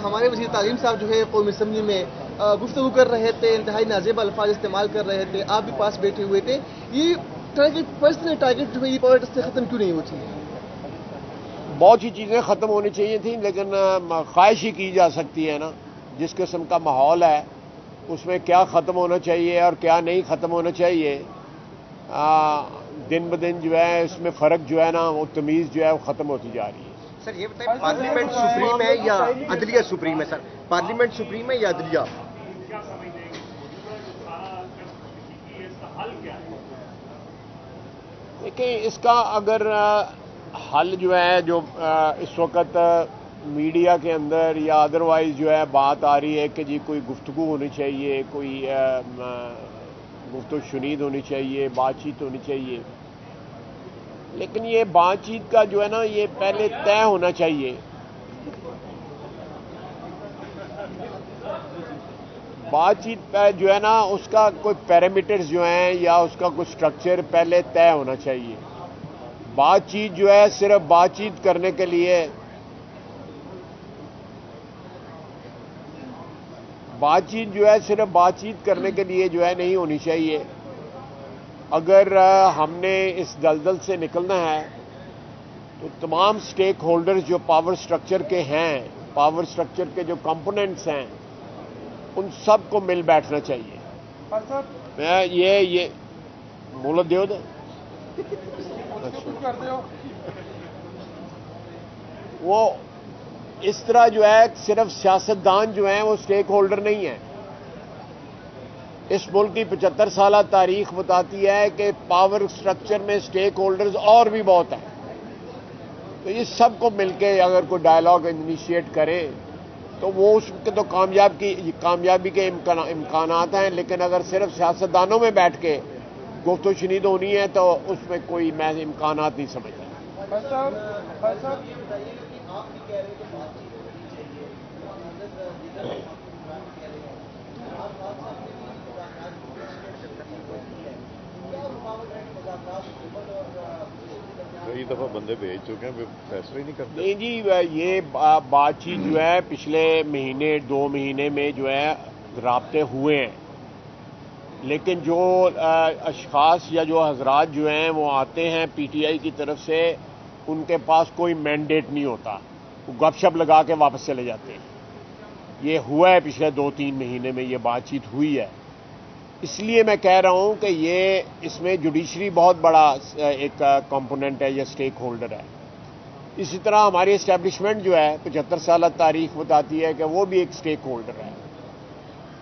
ہمارے وزیر تعلیم صاحب جو ہے قومی اسمبلی میں گفتگو کر رہے تھے، انتہائی نازیب الفاظ استعمال کر رہے تھے، آپ بھی پاس بیٹھے ہوئے تھے. یہ ٹارگیٹ پرسنل ٹارگیٹ جو ہے یہ پالیٹکس سے ختم کیوں نہیں ہوتی؟ بہت سی چیزیں ختم ہونی چاہیے تھیں، لیکن خواہش ہی کی جا سکتی ہے نا. جس قسم کا ماحول ہے اس میں کیا ختم ہونا چاہیے اور کیا نہیں ختم ہونا چاہیے، دن بدن جو ہے اس میں فرق جو ہے نا، وہ تمیز جو ہے وہ ختم ہوتی جا رہی ہے. سر یہ بتائیں، پارلیمنٹ سپریم ہے یا عدلیہ سپریم ہے؟ سر پارلیمنٹ سپریم ہے یا عدلیہ؟ دیکھیں، اس کا اگر حل جو ہے جو اس وقت میڈیا کے اندر یا ادروائز جو ہے بات آ رہی ہے کہ جی کوئی گفتگو ہونی چاہیے، کوئی گفت و شنید ہونی چاہیے، بات چیت ہونی چاہیے، لیکن یہ بات چیت کا جو ہے نا یہ پہلے طے ہونا چاہیے. بات چیت جو ہے نا اس کا کوئی پیرامیٹرز جو ہیں یا اس کا کوئی سٹرکچر پہلے طے ہونا چاہیے. بات چیت جو ہے صرف بات چیت کرنے کے لیے، بات چیت جو ہے صرف بات چیت کرنے کے لیے جو ہے نہیں ہونی چاہیے. اگر ہم نے اس دلدل سے نکلنا ہے تو تمام سٹیک ہولڈرز جو پاور سٹرکچر کے ہیں، پاور سٹرکچر کے جو کمپوننٹس ہیں، ان سب کو مل بیٹھنا چاہیے. میں یہ مولت دیو دے وہ اس طرح جو ہے صرف سیاستدان جو ہیں وہ سٹیک ہولڈر نہیں ہیں. اس ملک کی 75 سالہ تاریخ بتاتی ہے کہ پاور سٹرکچر میں سٹیک ہولڈرز اور بھی بہت ہیں. تو یہ سب کو مل کے اگر کوئی ڈائلاگ انیشیٹ کرے تو وہ اس کے تو کامیابی کے امکانات ہیں. لیکن اگر صرف سیاستدانوں میں بیٹھ کے گفت و شنید ہونی ہے تو اس میں کوئی میں امکانات نہیں سمجھتا. کئی دفعہ بندے بھیج چکے ہیں، فیصلہ ہی نہیں کرتے. نہیں جی، یہ بات چیت جو ہے پچھلے مہینے 2 مہینے میں جو ہے رابطے ہوئے ہیں، لیکن جو اشخاص یا جو حضرات جو ہیں وہ آتے ہیں پی ٹی آئی کی طرف سے، ان کے پاس کوئی مینڈیٹ نہیں ہوتا، وہ گپ شپ لگا کے واپس چلے جاتے ہیں. یہ ہوا ہے پچھلے 2-3 مہینے میں یہ بات چیت ہوئی ہے. اس لیے میں کہہ رہا ہوں کہ یہ اس میں جوڈیشری بہت بڑا ایک کمپوننٹ ہے یا سٹیک ہولڈر ہے. اسی طرح ہماری اسٹیبلشمنٹ جو ہے 75 سالہ تاریخ بتاتی ہے کہ وہ بھی ایک سٹیک ہولڈر ہے.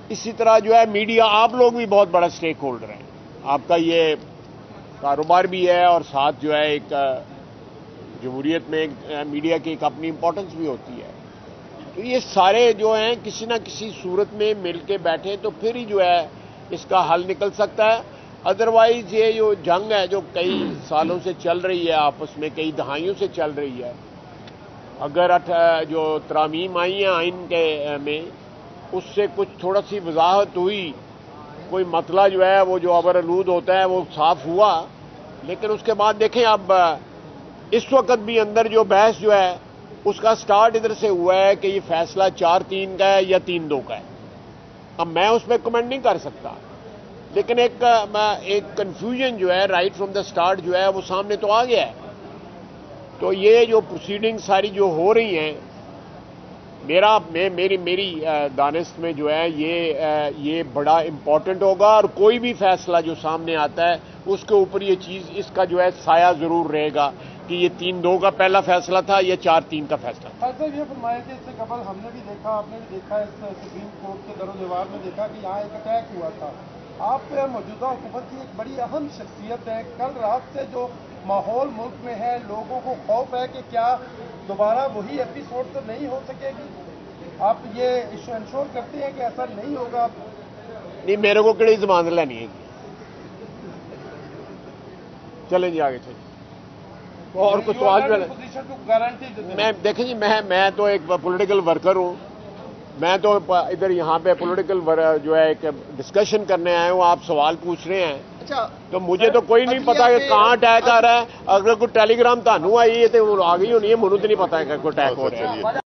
اسی طرح جو ہے میڈیا، آپ لوگ بھی بہت بڑا سٹیک ہولڈر ہیں. آپ کا یہ کاروبار بھی ہے اور ساتھ جو ہے ایک جمہوریت میں میڈیا کی ایک اپنی امپورٹنس بھی ہوتی ہے. تو یہ سارے جو ہیں کسی نہ کسی صورت میں مل کے بیٹھیں تو پھر ہی جو ہے اس کا حل نکل سکتا ہے. ادروائز یہ جو جنگ ہے جو کئی سالوں سے چل رہی ہے، آپس میں کئی دہائیوں سے چل رہی ہے، اگر جو ترامیم آئی ہیں آئین کے میں اس سے کچھ تھوڑا سی وضاحت ہوئی، کوئی مسئلہ جو ہے وہ جو ابر آلود ہوتا ہے وہ صاف ہوا، لیکن اس کے بعد دیکھیں اب اس وقت بھی اندر جو بحث جو ہے اس کا سٹارٹ ادھر سے ہوا ہے کہ یہ فیصلہ 4-3 کا ہے یا 3-2 کا ہے. اب میں اس میں کمنٹ نہیں کر سکتا، لیکن ایک کنفیوژن جو ہے رائٹ فرام دا سٹارٹ جو ہے وہ سامنے تو آ گیا ہے. تو یہ جو پروسیڈنگ ساری جو ہو رہی ہیں، میری دانست میں جو ہے یہ بڑا امپورٹنٹ ہوگا، اور کوئی بھی فیصلہ جو سامنے آتا ہے اس کے اوپر یہ چیز اس کا جو ہے سایہ ضرور رہے گا کہ یہ 3-2 کا پہلا فیصلہ تھا یا 4-3 کا فیصلہ تھا. صاحب یہ فرمایا کہ اس سے قبل ہم نے بھی دیکھا، آپ نے بھی دیکھا، اس سپریم کورٹ کے در و دیوار میں دیکھا کہ یہاں ایک اٹیک ہوا تھا. آپ موجودہ حکومت کی ایک بڑی اہم شخصیت ہے. کل رات سے جو ماحول ملک میں ہے، لوگوں کو خوف ہے کہ کیا دوبارہ وہی ایپیسوڈ تو نہیں ہو سکے گی. آپ یہ انشور کرتے ہیں کہ ایسا نہیں ہوگا؟ نہیں، میرے کو کڑی زبان لینی ہے. چلیں جی آگے چلیں. اور کچھ سوال میں دیکھیں جی، میں تو ایک پولیٹیکل ورکر ہوں. میں تو ادھر یہاں پہ پولیٹیکل جو ہے ایک ڈسکشن کرنے آئے ہوں. آپ سوال پوچھ رہے ہیں تو مجھے تو کوئی نہیں پتا کہ کہاں اٹیک آ رہا ہے. اگر کوئی ٹیلی گرام تانوں آئی ہے تو وہ آ گئی ہونی ہے، منو تو نہیں پتا ہے کہ کوئی اٹیک ہو رہا ہے.